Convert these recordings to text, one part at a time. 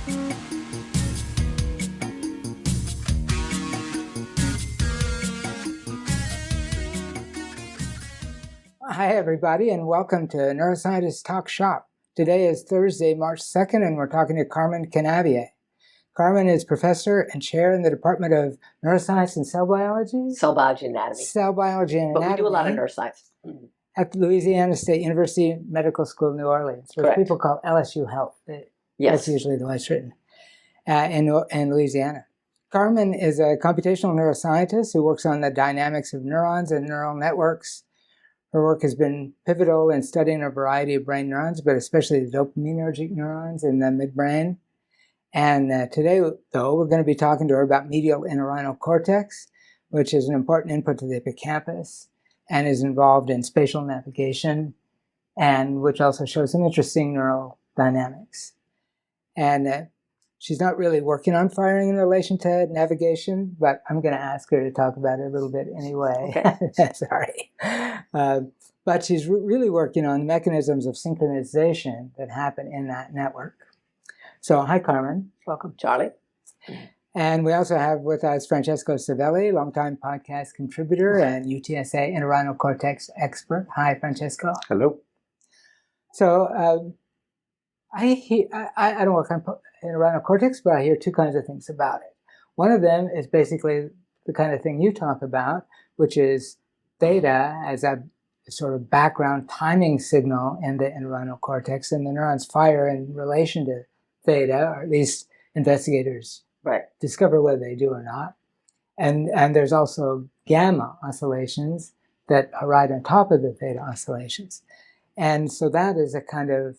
Hi, everybody, and welcome to Neuroscientists Talk Shop. Today is Thursday, March 2nd, and we're talking to Carmen Canavier. Carmen is professor and chair in the Department of Neuroscience and Cell Biology? Cell biology and anatomy. Cell biology and anatomy. But we do a lot of neuroscience. Mm-hmm. At Louisiana State University Medical School, New Orleans, which Correct. people call LSU Health. Yes. That's usually the way it's written, in Louisiana. Carmen is a computational neuroscientist who works on the dynamics of neurons and neural networks. Her work has been pivotal in studying a variety of brain neurons, but especially the dopaminergic neurons in the midbrain. And today, though, we're going to be talking to her about medial entorhinal cortex, which is an important input to the hippocampus and is involved in spatial navigation, and which also shows some interesting neural dynamics. And she's not really working on firing in relation to navigation, but I'm going to ask her to talk about it a little bit anyway. Okay. Sorry. But she's really working on mechanisms of synchronization that happen in that network. So, hi, Carmen. Welcome. Charlie. And we also have with us Francesco Savelli, longtime podcast contributor and UTSA entorhinal cortex expert. Hi, Francesco. Hello. So, I don't work on entorhinal cortex, but I hear two kinds of things about it. One of them is basically the kind of thing you talk about, which is theta as a sort of background timing signal in the entorhinal cortex, and the neurons fire in relation to theta, or at least investigators discover whether they do or not. And there's also gamma oscillations that are right on top of the theta oscillations. And so that is a kind of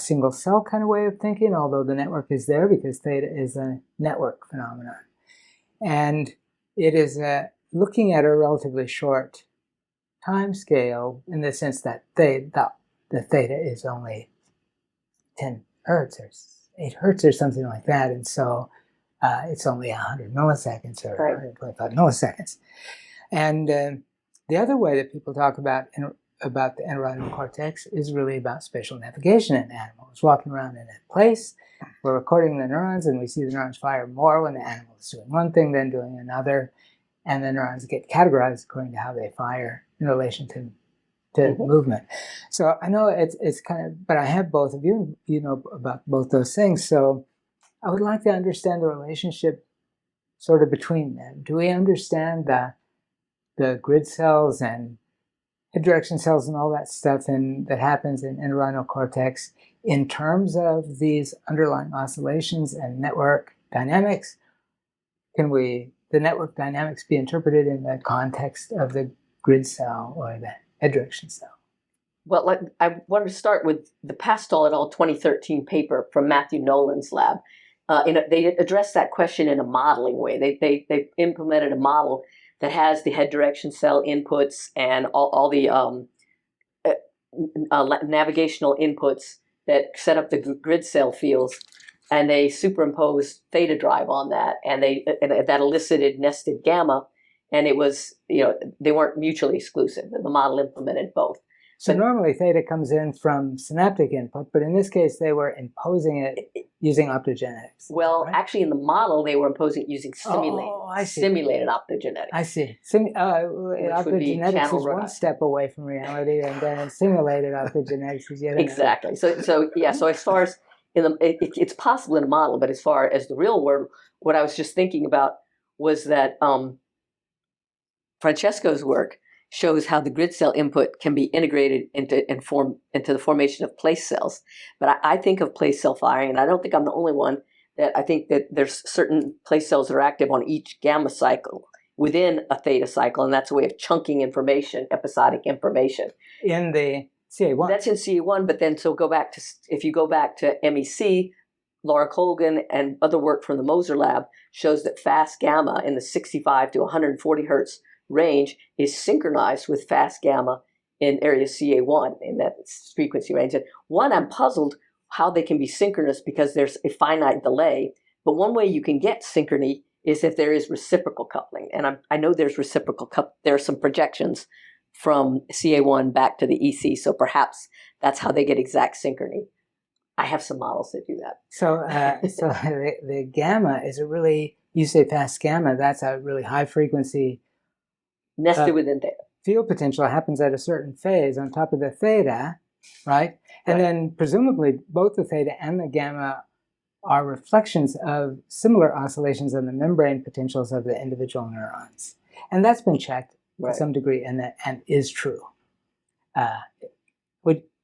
single cell kind of way of thinking, although the network is there because theta is a network phenomenon. And it is looking at a relatively short time scale in the sense that the theta is only 10 hertz or 8 hertz or something like that. And so it's only 100 milliseconds or 125 milliseconds. And the other way that people talk about the entorhinal cortex is really about spatial navigation in animals. Walking around in a place, we're recording the neurons, and we see the neurons fire more when the animal is doing one thing than doing another, and the neurons get categorized according to how they fire in relation to movement. So I know it's kind of, but I have both of you, you know about both those things, so I would like to understand the relationship sort of between them. Do we understand the grid cells and head direction cells and all that stuff that happens in entorhinal cortex in terms of these underlying oscillations and network dynamics? Can the network dynamics be interpreted in the context of the grid cell or the head direction cell? Well, I wanted to start with the Pastel et al. 2013 paper from Matthew Nolan's lab. They addressed that question in a modeling way. They implemented a model that has the head direction cell inputs and all the navigational inputs that set up the grid cell fields, and they superimposed theta drive on that, and that elicited nested gamma, and it was, they weren't mutually exclusive. The model implemented both. So normally theta comes in from synaptic input, but in this case they were imposing it using optogenetics. Well, right? Actually in the model they were imposing it using simulated optogenetics. I see. Optogenetics is one step away from reality, and then simulated optogenetics is yet another. Exactly. So as far as it's possible in a model, but as far as the real world, what I was just thinking about was that Francesco's work shows how the grid cell input can be integrated into the formation of place cells. But I think of place cell firing, and I don't think I'm the only one, that I think that there's certain place cells that are active on each gamma cycle within a theta cycle, and that's a way of chunking information, episodic information. In the CA1. That's in CA1, but then if you go back to MEC, Laura Colgan and other work from the Moser lab shows that fast gamma in the 65 to 140 hertz range is synchronized with fast gamma in area CA1 in that frequency range. And I'm puzzled how they can be synchronous because there's a finite delay. But one way you can get synchrony is if there is reciprocal coupling. And I know there's reciprocal coupling. There are some projections from CA1 back to the EC, so perhaps that's how they get exact synchrony. I have some models that do that. So, so the gamma is a really, you say fast gamma, that's a really high frequency nested within theta. Field potential happens at a certain phase on top of the theta, right? And then presumably both the theta and the gamma are reflections of similar oscillations in the membrane potentials of the individual neurons. And that's been checked to some degree and is true.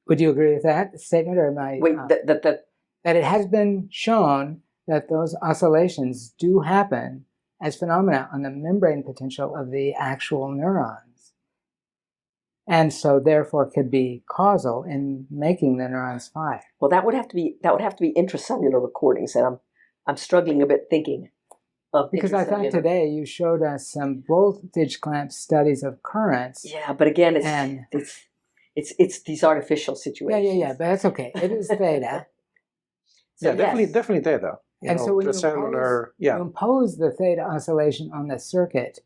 Would you agree with that statement, or am I? Wait, that it has been shown that those oscillations do happen as phenomena on the membrane potential of the actual neurons, and so therefore could be causal in making the neurons fire. Well, that would have to be intracellular recordings, and I'm struggling a bit thinking of because I thought today you showed us some voltage clamp studies of currents. Yeah, but again, it's these artificial situations. Yeah, but that's okay. It is theta. So yeah, definitely theta. And so when you impose the theta oscillation on the circuit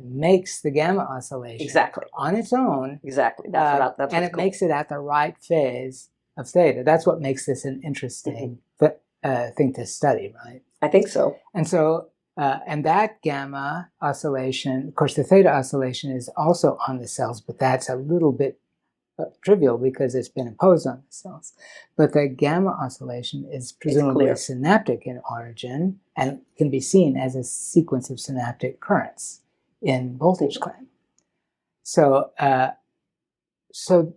makes the gamma oscillation on its own. Exactly. And it makes it at the right phase of theta. That's what makes this an interesting thing to study, right? I think so. And so, and that gamma oscillation, of course, the theta oscillation is also on the cells, but that's a little bit trivial because it's been imposed on the cells. But the gamma oscillation is presumably synaptic in origin and can be seen as a sequence of synaptic currents in voltage clamp. So, so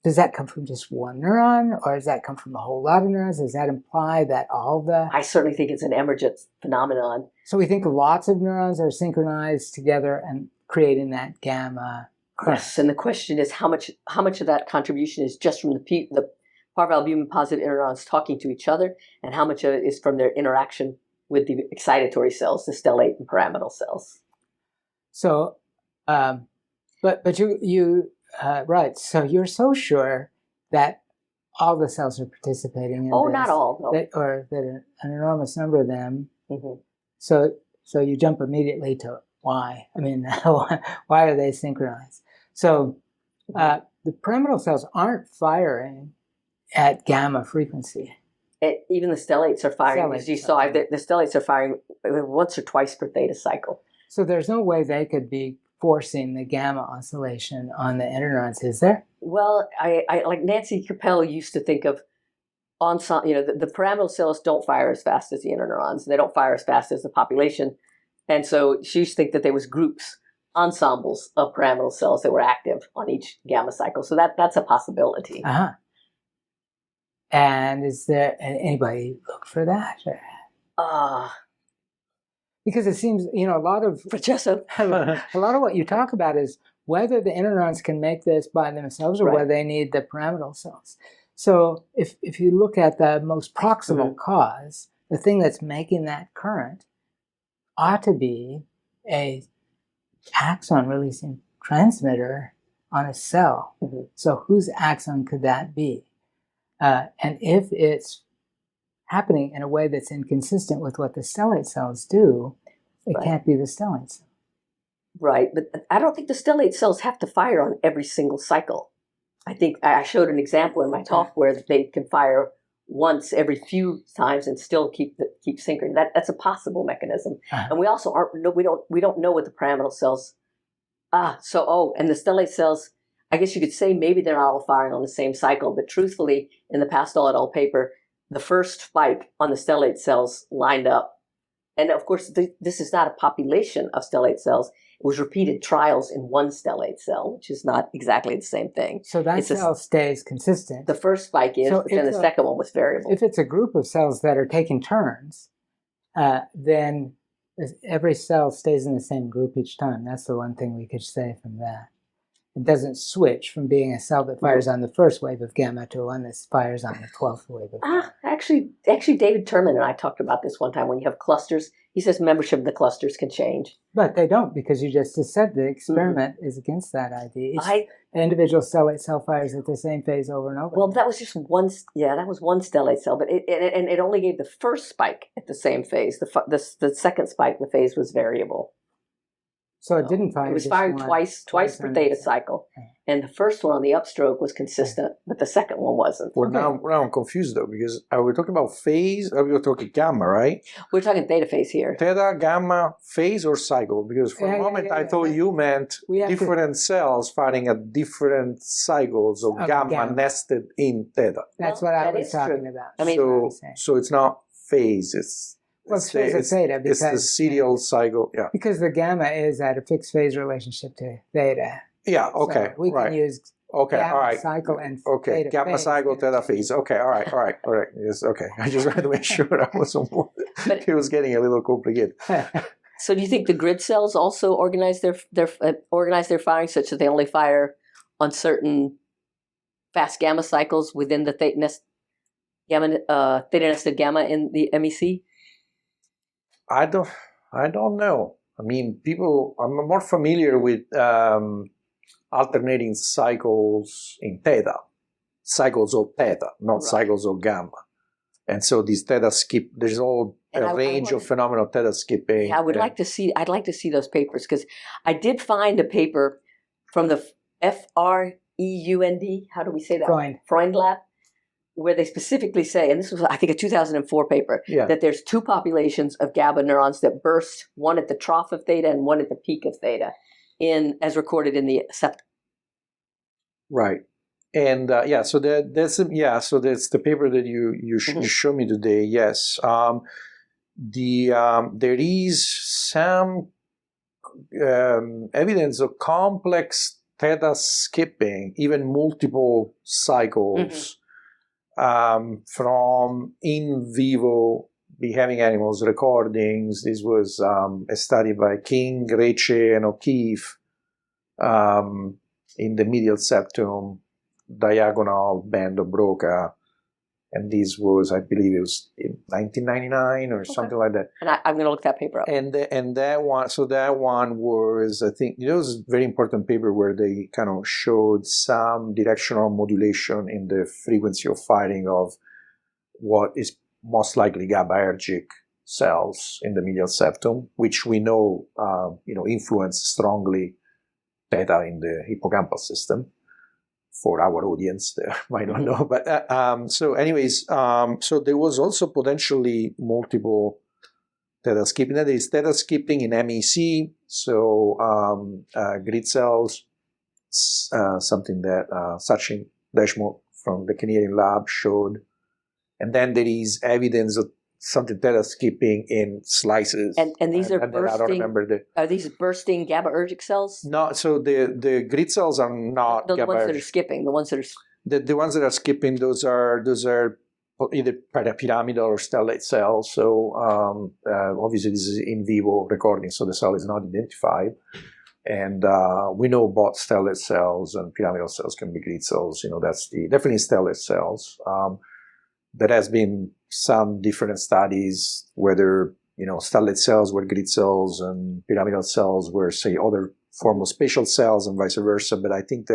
does that come from just one neuron, or does that come from a whole lot of neurons? Does that imply that all the... I certainly think it's an emergent phenomenon. So we think lots of neurons are synchronized together and creating that gamma current. Yes, and the question is how much of that contribution is just from the parvalbumin positive interneurons talking to each other, and how much of it is from their interaction with the excitatory cells, the stellate and pyramidal cells. So, but you right. So you're so sure that all the cells are participating in this, not all, no. Or that an enormous number of them. Mm-hmm. So you jump immediately to why. I mean, why are they synchronized? So the pyramidal cells aren't firing at gamma frequency. Even the stellates are firing, as you saw. The stellates are firing once or twice per theta cycle. So there's no way they could be forcing the gamma oscillation on the interneurons, is there? Well, I like Nancy Capello used to think of the pyramidal cells don't fire as fast as the interneurons. They don't fire as fast as the population. And so she used to think that there was groups, ensembles of pyramidal cells that were active on each gamma cycle. So that's a possibility. Uh-huh. And is there anybody look for that? Because it seems, a lot of Francesco. a lot of what you talk about is whether the interneurons can make this by themselves or whether they need the pyramidal cells. So if you look at the most proximal cause, the thing that's making that current ought to be a axon releasing transmitter on a cell. Mm-hmm. So whose axon could that be? And if it's happening in a way that's inconsistent with what the stellate cells do, it can't be the stellate cell. Right, but I don't think the stellate cells have to fire on every single cycle. I think I showed an example in my talk where they can fire once every few times and still keep syncing. That's a possible mechanism. And we also we don't know what the pyramidal cells. And the stellate cells, I guess you could say maybe they're not all firing on the same cycle, but truthfully, in the Pastel et al. Paper, the first spike on the stellate cells lined up. And of course, this is not a population of stellate cells. It was repeated trials in one stellate cell, which is not exactly the same thing. So that cell stays consistent. The first spike is, but then the second one was variable. If it's a group of cells that are taking turns, then every cell stays in the same group each time. That's the one thing we could say from that. It doesn't switch from being a cell that fires on the first wave of gamma to one that fires on the 12th wave of gamma. Actually, David Terman and I talked about this one time. When you have clusters, he says membership of the clusters can change. But they don't, because you just said the experiment is against that idea. Each individual stellate cell fires at the same phase over and over. Well, that was just one. Yeah, that was one stellate cell, but it only gave the first spike at the same phase. The second spike, the phase was variable. So it didn't fire. It was firing twice per theta cycle, and the first one on the upstroke was consistent, but the second one wasn't. Well, now I'm confused though, because are we talking about phase? Or we were talking gamma, right? We're talking theta phase here. Theta, gamma, phase, or cycle? Because for a moment I thought you meant different cells firing at different cycles of gamma nested in theta. That's what I was talking about. I mean, so it's not phase. It's phase of theta because it's the serial cycle. Yeah. Because the gamma is at a fixed phase relationship to theta. Yeah. Okay. So we can use gamma cycle and theta gamma phase. cycle, theta phase. Okay. All right. Yes. Okay. I just wanted to make sure I was on board. It was getting a little complicated. So do you think the grid cells also organize their firing such that they only fire on certain fast gamma cycles within the theta nested gamma in the MEC? I don't know. I mean, I'm more familiar with alternating cycles in theta, cycles of theta, not cycles of gamma. And so these theta skip, there's all a range of phenomena of theta skipping. Yeah, I'd like to see those papers, because I did find a paper from the FREUND, how do we say that? Freund lab, where they specifically say, and this was, I think, a 2004 paper, that there's two populations of GABA neurons that burst, one at the trough of theta and one at the peak of theta, as recorded in the septum. Right. And so that's the paper that you showed me today. Yes. There is some evidence of complex theta skipping, even multiple cycles. From in vivo behaving animals recordings. This was a study by King, Reche, and O'Keefe in the medial septum, diagonal band of Broca. And this was, I believe it was in 1999 or something like that. And I'm going to look that paper up. And that one was, I think, it was a very important paper where they kind of showed some directional modulation in the frequency of firing of what is most likely GABAergic cells in the medial septum, which we know, influence strongly theta in the hippocampal system. For our audience, they might not know, but so there was also potentially multiple theta skipping. There is theta skipping in MEC, so grid cells, something that Sachin Deshmukh from the Canadian lab showed, and then there is evidence of something theta skipping in slices. And these are bursting. I don't remember are these bursting GABAergic cells? No, so the grid cells are not the ones that are skipping. The ones that are the ones that are skipping. Those are either pyramidal or stellate cells. So obviously this is in vivo recording, so the cell is not identified. And we know both stellate cells and pyramidal cells can be grid cells. That's definitely stellate cells. There has been some different studies whether stellate cells were grid cells and pyramidal cells were, say, other form of spatial cells and vice versa. But I think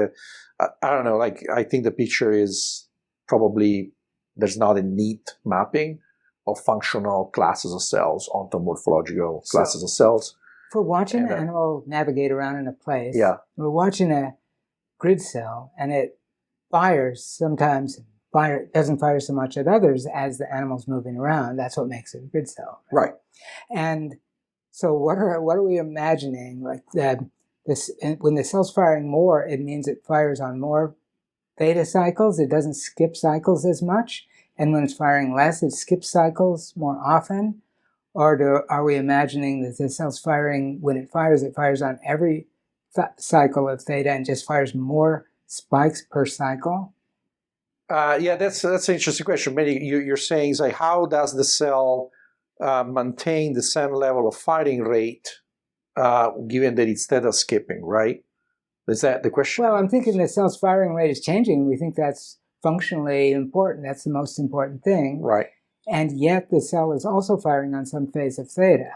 I don't know. I think the picture is probably there's not a neat mapping of functional classes of cells onto morphological classes of cells. For watching an animal navigate around in a place, we're watching a grid cell and it fires sometimes. Doesn't fire so much at others as the animal's moving around. That's what makes it a grid cell. Right. And so what are we imagining? Like when the cell's firing more, it means it fires on more theta cycles. It doesn't skip cycles as much. And when it's firing less, it skips cycles more often. Or are we imagining that the cell's firing, when it fires on every cycle of theta and just fires more spikes per cycle? That's an interesting question. You're saying, how does the cell maintain the same level of firing rate given that it's theta skipping, right? Is that the question? Well, I'm thinking the cell's firing rate is changing. We think that's functionally important. That's the most important thing. Right. And yet the cell is also firing on some phase of theta.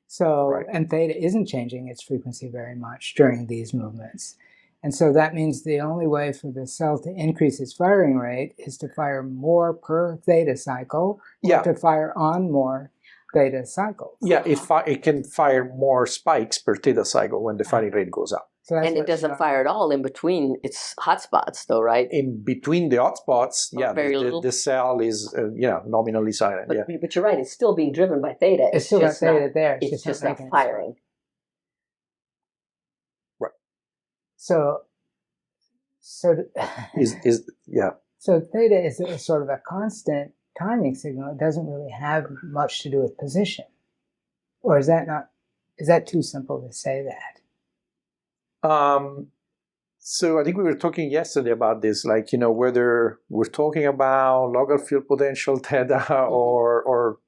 So, and theta isn't changing its frequency very much during these movements. And so that means the only way for the cell to increase its firing rate is to fire more per theta cycle, or to fire on more theta cycles. Yeah, it can fire more spikes per theta cycle when the firing rate goes up. So that's And it what doesn't fire at all in between its hotspots, though, right? In between the hotspots, Oh, very little. the cell is nominally silent. But, Yeah, but you're right, it's still being driven by theta. It's still got just theta not, there. It's just not making it firing. right. So Yeah. So theta is a sort of a constant timing signal. It doesn't really have much to do with position. Or is that too simple to say that? So I think we were talking yesterday about this, like, whether we're talking about local field potential theta or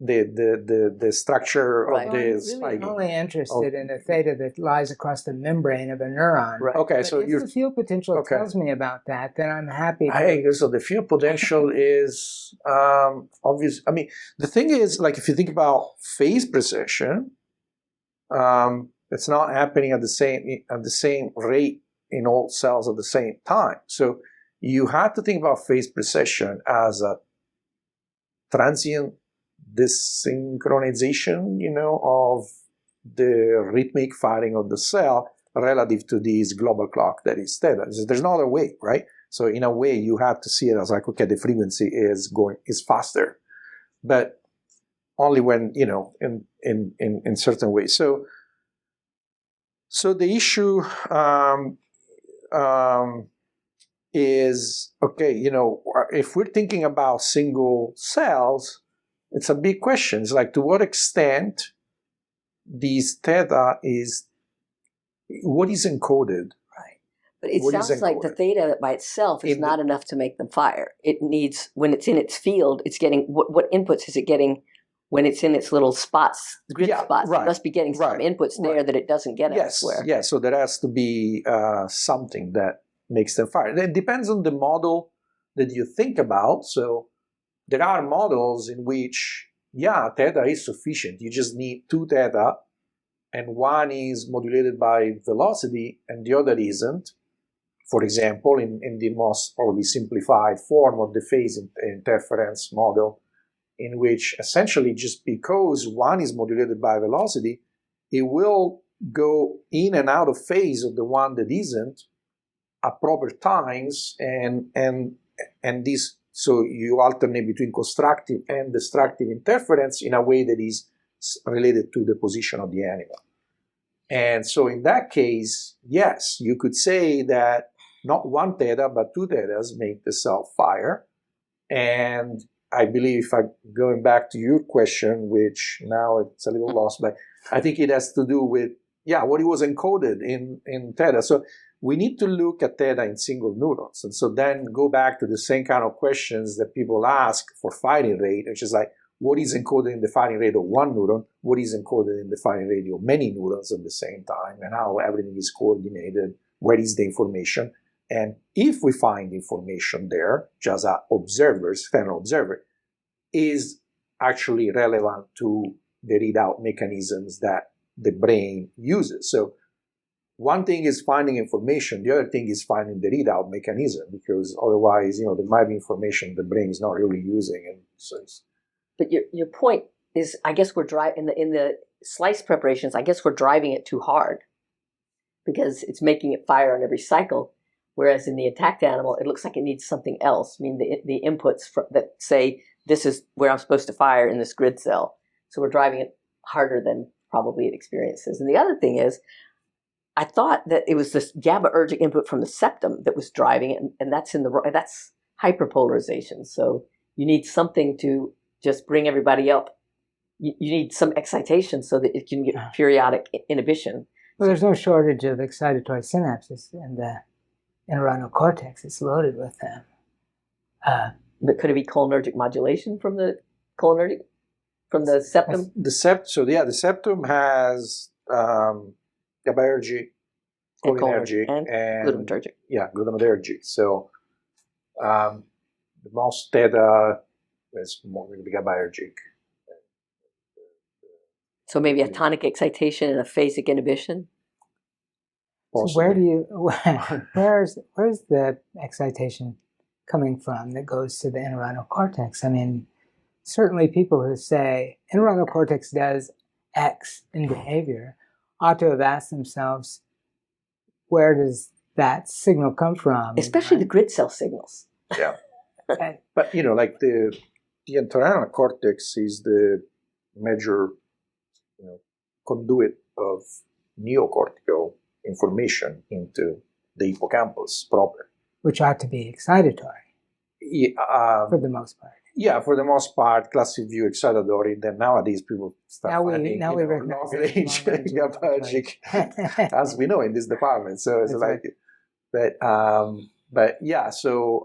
the structure Right. of Well, the I'm really spiking. only interested in the theta that lies across the membrane of a neuron. Right. Okay, But so if you're the field potential tells me about that, then I'm happy. so the field potential is obvious. I mean, the thing is, like, if you think about phase precession, it's not happening at the same rate in all cells at the same time. So you have to think about phase precession as a transient desynchronization, of the rhythmic firing of the cell relative to this global clock that is theta. There's no other way, right? So in a way, you have to see it as like, okay, the frequency is faster, but only when in certain ways. So the issue is, okay, if we're thinking about single cells, it's a big question. It's like, to what extent these theta what is encoded? But it What is sounds like the encoded? theta by itself is not enough to make them fire. It needs, when it's in its field, it's getting, what inputs is it getting when it's in its little spots, grid spots? Right, It must be getting some inputs there that it doesn't get elsewhere. Yes, so there has to be something that makes them fire. It depends on the model that you think about. So there are models in which, theta is sufficient. You just need 2 theta, and one is modulated by velocity and the other isn't. For example, in the most probably simplified form of the phase interference model, in which essentially just because one is modulated by velocity, it will go in and out of phase of the one that isn't at proper times, and this, so you alternate between constructive and destructive interference in a way that is related to the position of the animal. And so in that case, yes, you could say that not 1 theta, but 2 thetas make the cell fire. And I believe, if I'm going back to your question, which now it's a little lost, but I think it has to do with, what it was encoded in theta. So we need to look at theta in single neurons. And so then go back to the same kind of questions that people ask for firing rate, which is like, what is encoded in the firing rate of 1 neuron? What is encoded in the firing rate of many neurons at the same time? And how everything is coordinated? Where is the information? And if we find information there, just as observers, external observer, is actually relevant to the readout mechanisms that the brain uses. So one thing is finding information, the other thing is finding the readout mechanism, because otherwise, there might be information the brain is not really using. And so but your point is, I guess we're driving in the slice preparations. I guess we're driving it too hard because it's making it fire on every cycle. Whereas in the attacked animal, it looks like it needs something else. I mean, the inputs that say this is where I'm supposed to fire in this grid cell. So we're driving it harder than probably it experiences. And the other thing is, I thought that it was this GABAergic input from the septum that was driving it, and that's hyperpolarization. So you need something to just bring everybody up. You need some excitation so that it can get periodic inhibition. Well, there's no shortage of excitatory synapses in the entorhinal cortex. It's loaded with them. But could it be cholinergic modulation from the septum? the septum has GABAergic, cholinergic, and glutamatergic. Glutamatergic. So the most theta is more going to be GABAergic. So maybe a tonic excitation and a phasic inhibition. So where's the excitation coming from that goes to the entorhinal cortex? I mean, certainly people who say entorhinal cortex does X in behavior ought to have asked themselves, where does that signal come from? Especially the grid cell signals. Yeah. But, like the entorhinal cortex is the major conduit of neocortical information into the hippocampus proper. Which ought to be excitatory Yeah, for the most part. Yeah, for the most part, classic view excitatory. Then nowadays people start finding we recognize long-range GABAergic, as we know in this department. So it's That's like, but yeah. So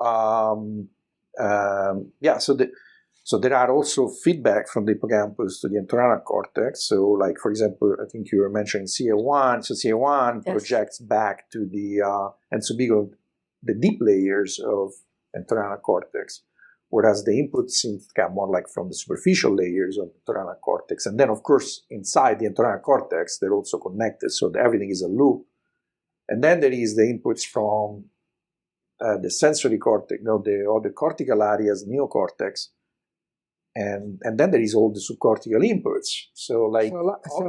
there are also feedback from the hippocampus to the entorhinal cortex. So, like for example, I think you were mentioning CA1. So CA1 Yes. projects back to and subigo, the deep layers of entorhinal cortex, whereas the input seems to come more like from the superficial layers of the entorhinal cortex. And then, of course, inside the entorhinal cortex, they're also connected, so everything is a loop. And then there is the inputs from the sensory cortex, all the cortical areas, neocortex, and then there is all the subcortical inputs. So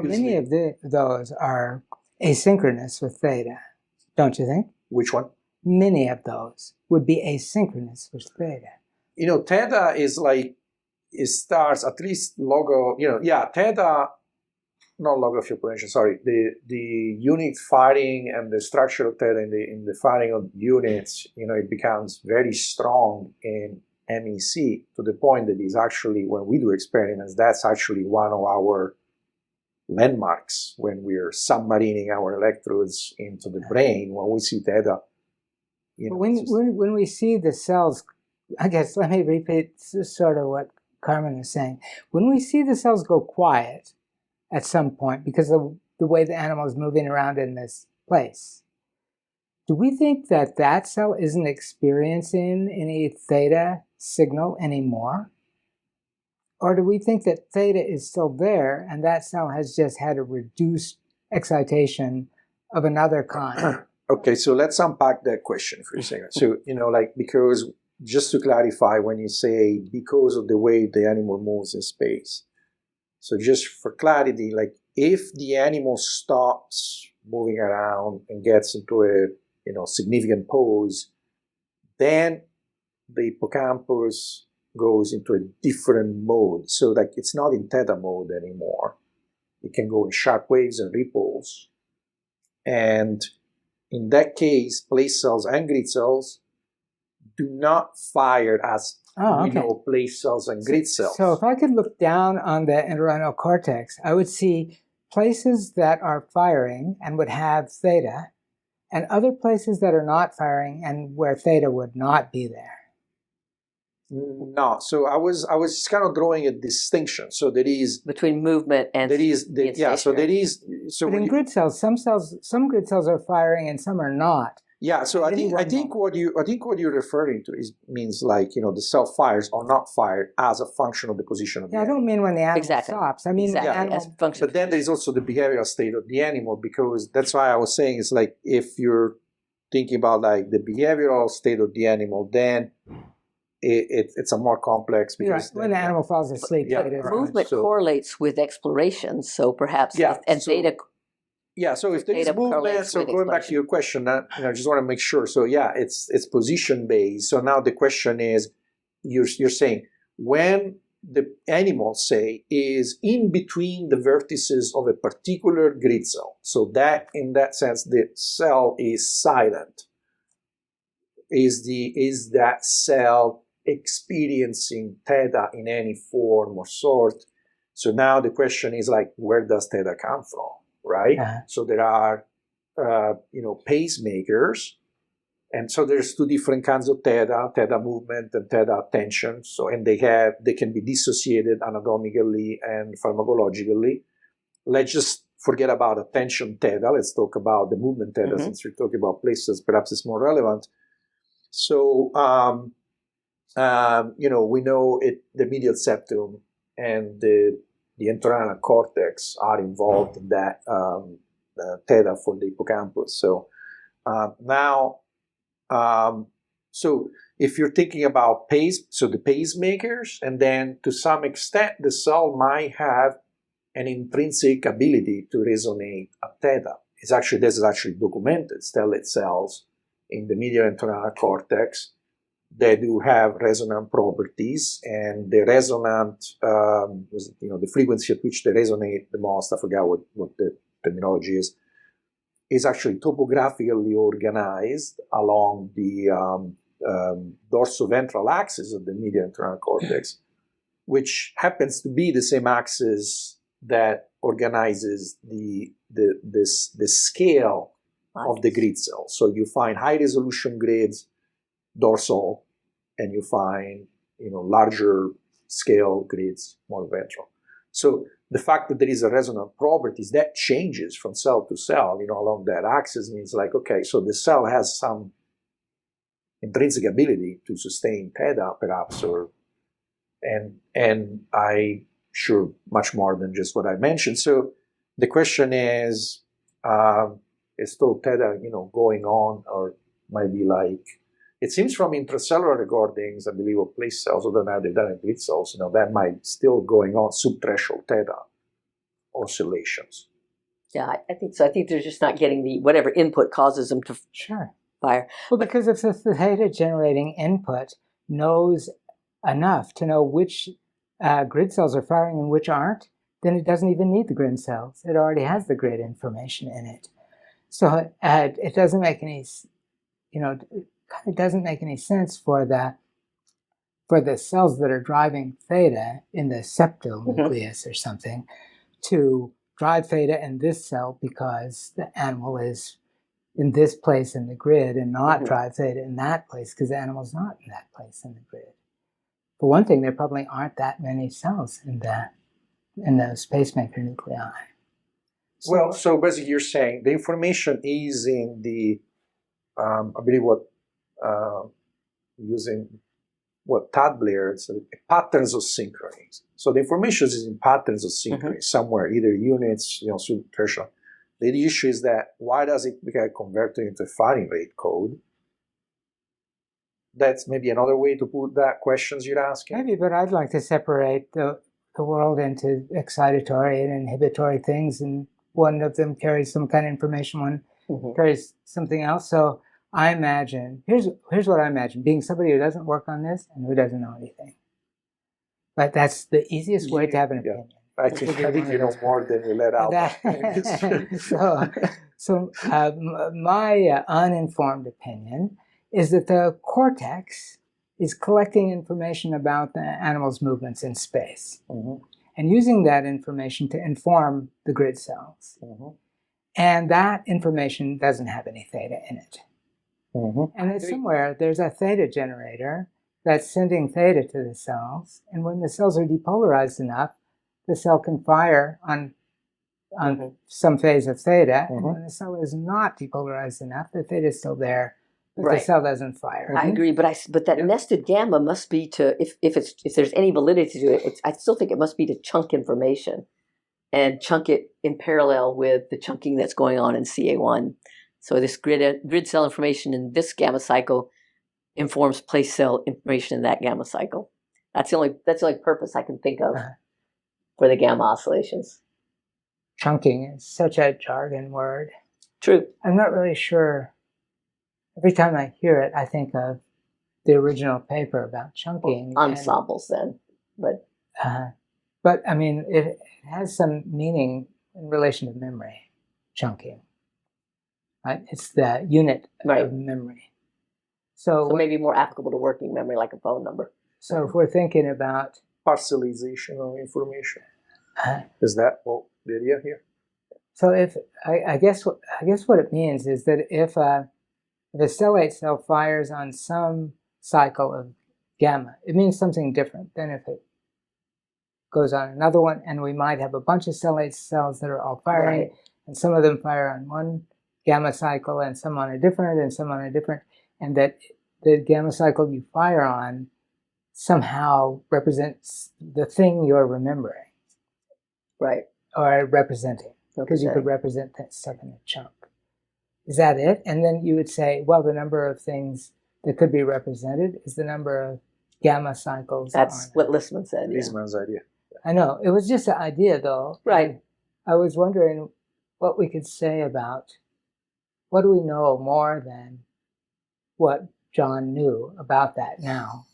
many of those are asynchronous with theta, don't you think? Which one? Many of those would be asynchronous with theta. Theta is like, it starts at least theta, not log of your potential, sorry, the unit firing and the structure of theta in the firing of units, it becomes very strong in MEC to the point that is actually, when we do experiments, that's actually one of our landmarks when we're submarining our electrodes into the brain. When we see theta, when we see the cells, I guess let me repeat sort of what Carmen is saying. When we see the cells go quiet at some point because of the way the animal is moving around in this place, do we think that cell isn't experiencing any theta signal anymore? Or do we think that theta is still there and that cell has just had a reduced excitation of another kind? Okay, so let's unpack that question for a second. So, because just to clarify, when you say because of the way the animal moves in space, so just for clarity, like if the animal stops moving around and gets into a significant pose, then the hippocampus goes into a different mode. So like it's not in theta mode anymore. It can go in shock waves and ripples. And in that case, place cells and grid cells do not fire as place cells and grid cells. So if I could look down on the entorhinal cortex, I would see places that are firing and would have theta, and other places that are not firing and where theta would not be there. No, so I was kind of drawing a distinction. So there is between movement and there is so there is but in grid cells, some grid cells are firing and some are not. Yeah, so I think what you're referring to means like the cell fires or not fired as a function of the position of the animal. I don't mean when the animal stops. I mean the animal. As function. But then there is also the behavioral state of the animal, because that's why I was saying it's like if you're thinking about like the behavioral state of the animal, then it's a more complex, because when the animal falls asleep. Movement correlates with exploration, so perhaps theta. Yeah, so if there is movement, so going back to your question, I just want to make sure. So yeah, it's position based. So now the question is, you're saying when the animal, say, is in between the vertices of a particular grid cell, so that in that sense the cell is silent. Is that cell experiencing theta in any form or sort? So now the question is like, where does theta come from? Right? So there are, pacemakers. And so there's two different kinds of theta movement and theta tension. So, and they can be dissociated anatomically and pharmacologically. Let's just forget about attention theta. Let's talk about the movement theta, since we're talking about places, perhaps it's more relevant. So, we know the medial septum and the entorhinal cortex are involved in that theta for the hippocampus. So so if you're thinking about the pacemakers, and then to some extent the cell might have an intrinsic ability to resonate at theta. This is actually documented. Stellate cells in the medial entorhinal cortex, they do have resonant properties, and the resonant, the frequency at which they resonate the most, I forgot what the terminology is actually topographically organized along the dorsoventral axis of the medial entorhinal cortex, which happens to be the same axis that organizes the scale of the grid cells. So you find high resolution grids dorsal, and you find larger scale grids more ventral. So the fact that there is a resonant properties that changes from cell to cell, along that axis means like, okay, so the cell has some intrinsic ability to sustain theta, perhaps, and I sure much more than just what I mentioned. So the question is still theta, going on, or might be like, it seems from intracellular recordings, I believe, of place cells, although now they've done in grid cells, that might still going on subthreshold theta oscillations. Yeah, I think so. I think they're just not getting the whatever input causes them to fire. Well, because if the theta generating input knows enough to know which grid cells are firing and which aren't, then it doesn't even need the grid cells. It already has the grid information in it. So it doesn't make any, it doesn't make any sense for the cells that are driving theta in the septal nucleus or something to drive theta in this cell because the animal is in this place in the grid and not drive theta in that place because the animal's not in that place in the grid. For one thing, there probably aren't that many cells in those pacemaker nuclei. So basically you're saying the information is in the, I believe using what Todd Blair said, patterns of synchrony. So the information is in patterns of synchrony somewhere, either units, subthreshold. The issue is that why does it get converted into a firing rate code? That's maybe another way to put that questions you're asking. Maybe, but I'd like to separate the world into excitatory and inhibitory things, and one of them carries some kind of information, one carries something else. So I imagine, here's what I imagine, being somebody who doesn't work on this and who doesn't know anything. But that's the easiest way to have an opinion. I think you know more than you let out. My uninformed opinion is that the cortex is collecting information about the animal's movements in space and using that information to inform the grid cells. And that information doesn't have any theta in it. And it's somewhere there's a theta generator that's sending theta to the cells, and when the cells are depolarized enough, the cell can fire on some phase of theta, and when the cell is not depolarized enough, the theta is still there, but the cell doesn't fire. I agree, but that nested gamma must be to, if there's any validity to it, I still think it must be to chunk information and chunk it in parallel with the chunking that's going on in CA1. So this grid cell information in this gamma cycle informs place cell information in that gamma cycle. That's the only purpose I can think of for the gamma oscillations. Chunking is such a jargon word. True. I'm not really sure. Every time I hear it, I think of the original paper about chunking. Ensembles then. But I mean, it has some meaning in relation to memory, chunking. Right? It's the unit of memory. So maybe more applicable to working memory, like a phone number. So if we're thinking about parcellization of information, is that the idea here? So I guess what it means is that if a stellate cell fires on some cycle of gamma, it means something different than if it goes on another one, and we might have a bunch of stellate cells that are all firing, and some of them fire on one gamma cycle and some on a different and some on a different, and that the gamma cycle you fire on somehow represents the thing you're remembering. Or representing. Because you could represent that stuff in a chunk. Is that it? And then you would say, well, the number of things that could be represented is the number of gamma cycles. That's what Listman said. Yeah. Listman's idea. I know. It was just an idea, though. Right. And I was wondering what we could say about what do we know more than what John knew about that now,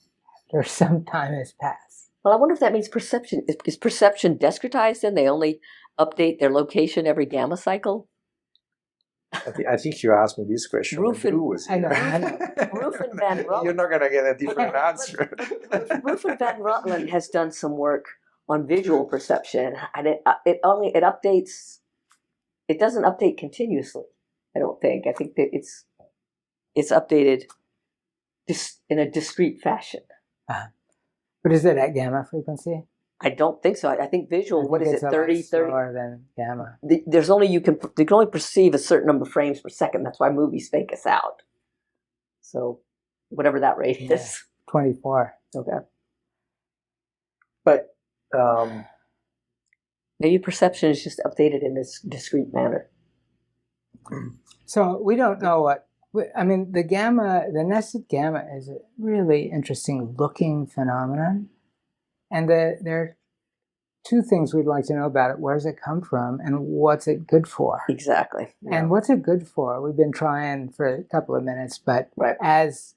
after some time has passed. Well, I wonder if that means perception. Is perception discretized then? They only update their location every gamma cycle? I think you asked me this question. Roof when and- Drew was I know. here. Roof and Van Rutland. You're not going to get a different answer. Roof and Van Rutland has done some work on visual perception, and it updates. It doesn't update continuously. I don't think. I think that it's updated in a discrete fashion. But is it at gamma frequency? I don't think so. I think visual. What is it? 30, 30? Slower than gamma. There's only you can only perceive a certain number of frames per second. That's why movies fake us out. So, whatever that rate is. 24. Okay. But Maybe perception is just updated in this discrete manner. So we don't know what. I mean, the nested gamma is a really interesting looking phenomenon, and there are two things we'd like to know about it: where does it come from, and what's it good for? Exactly. And what's it good for? We've been trying for a couple of minutes, but Right. as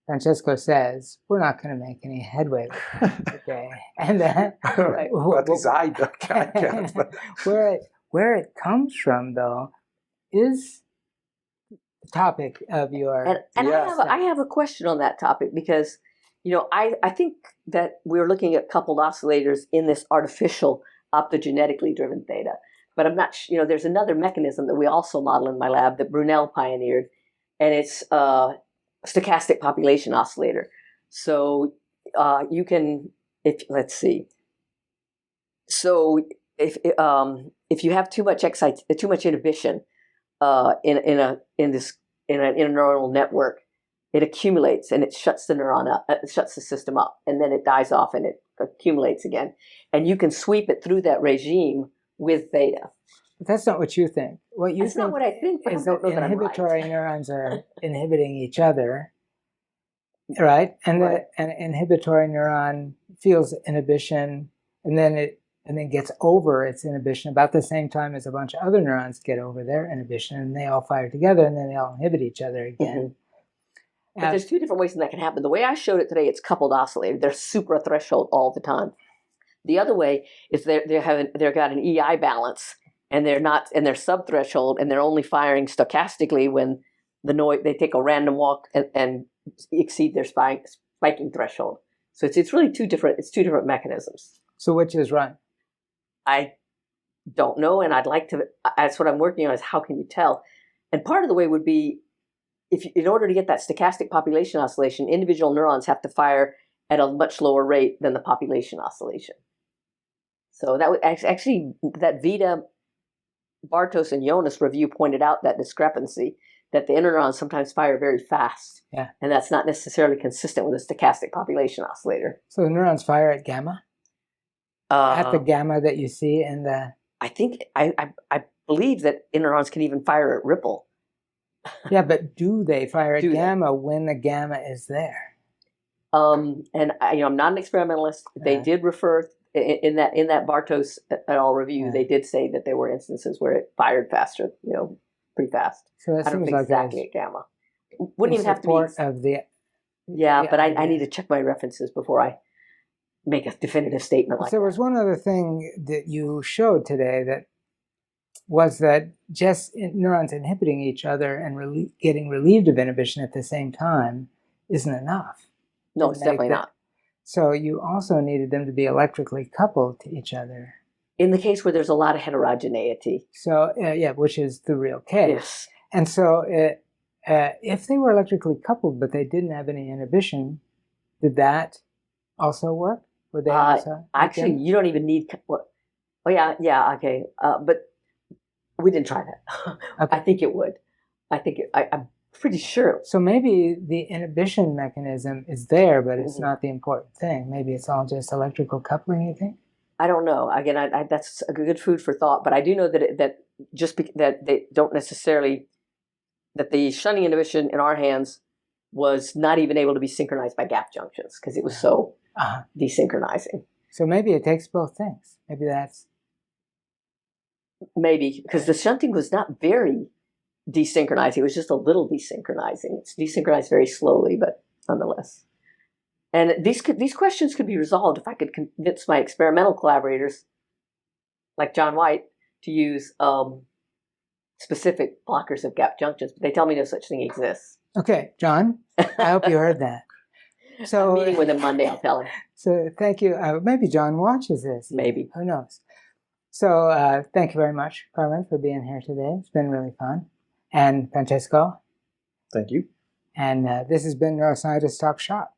Francesco says, we're not going to make any headway with it today. And Right. what is either? where it comes from, though, is the topic of your. And Yes. I have a question on that topic because, I think that we're looking at coupled oscillators in this artificial optogenetically driven theta. But I'm not, there's another mechanism that we also model in my lab that Brunel pioneered, and it's stochastic population oscillator. So you can, let's see. So if you have too much inhibition in a neuronal network, it accumulates and it shuts the neuron up, it shuts the system up, and then it dies off and it accumulates again. And you can sweep it through that regime with theta. But that's not what you think. What you That's think not what I think, but I is don't that know that I'm inhibitory right. neurons are inhibiting each other, right? And Right. an inhibitory neuron feels inhibition, and then gets over its inhibition about the same time as a bunch of other neurons get over their inhibition, and they all fire together, and then they all inhibit each other again. But there's two different ways that can happen. The way I showed it today, it's coupled oscillator. They're suprathreshold all the time. The other way is they've got an EI balance, and they're subthreshold, and they're only firing stochastically when the noise. They take a random walk and exceed their spiking threshold. So it's really two different mechanisms. So which is right? I don't know, and I'd like to. That's what I'm working on. Is how can you tell? And part of the way would be in order to get that stochastic population oscillation, individual neurons have to fire at a much lower rate than the population oscillation. So that would actually that Vita, Bartos, and Jonas review pointed out that discrepancy, that the interneurons sometimes fire very fast. Yeah. And that's not necessarily consistent with a stochastic population oscillator. So the neurons fire at gamma? At the gamma that you see in the... I think, I believe that interneurons can even fire at ripple. Yeah, but do they fire at Do they? gamma when the gamma is there? And I'm not an experimentalist. They did refer in that Bartos et al. Review. Yeah. They did say that there were instances where it fired faster, pretty fast. So that I don't seems think like exactly at gamma. Wouldn't even have to be. of the... Yeah, the but I idea. need to check my references before I make a definitive statement like There that. was one other thing that you showed today that was that just neurons inhibiting each other and getting relieved of inhibition at the same time isn't enough. No, it's definitely not. So you also needed them to be electrically coupled to each other. In the case where there's a lot of heterogeneity. So, which is the real case. Yes. And so if they were electrically coupled but they didn't have any inhibition, did that also work? Would they also? Actually, you don't even need. Oh yeah, okay. But we didn't try that. Okay. I think it would. I'm pretty sure. So maybe the inhibition mechanism is there, but it's Mhm. not the important thing. Maybe it's all just electrical coupling, you think? I don't know. Again, that's a good food for thought. But I do know that that they don't necessarily that the shunting inhibition in our hands was not even able to be synchronized by gap junctions because it was so desynchronizing. So maybe it takes both things. Maybe that's... Maybe, because the shunting was not very desynchronizing. It was just a little desynchronizing. It's desynchronized very slowly, but nonetheless. And these questions could be resolved if I could convince my experimental collaborators, like John White, to use specific blockers of gap junctions. But they tell me no such thing exists. Okay, John, I hope you heard that. So, I'm meeting with him Monday, I'll tell him. So thank you. Maybe John watches this. Maybe. Who knows? So thank you very much, Carmen, for being here today. It's been really fun. And Francesco. Thank you. And this has been Neuroscientists Talk Shop.